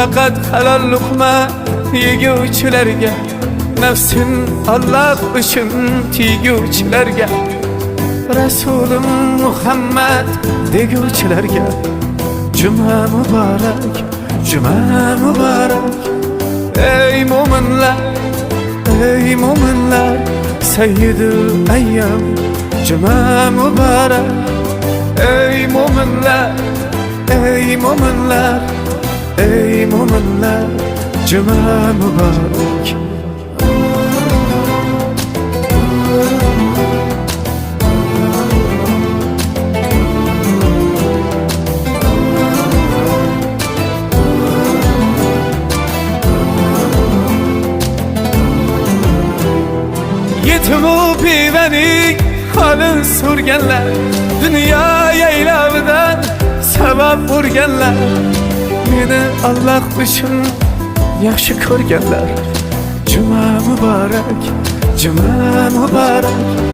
faqat halol luqma yeguvchilarga, nafsin Allah uchun tiyguvchilarga, Rasulim Muhammad deguvchilarga juma muborak, juma muborak. Ey mo'minlar, ey mo'minlar, Sayyidul ayyam juma muborak. Ey mo'minlar, ey mo'minlar, ey mo'minlar, juma muborak. Yetimu pivening halin surganlar, dünya yaylavidan sabab urganlar, meni Allah uchun yaxshi ko'rganlar. Juma muborak, juma muborak.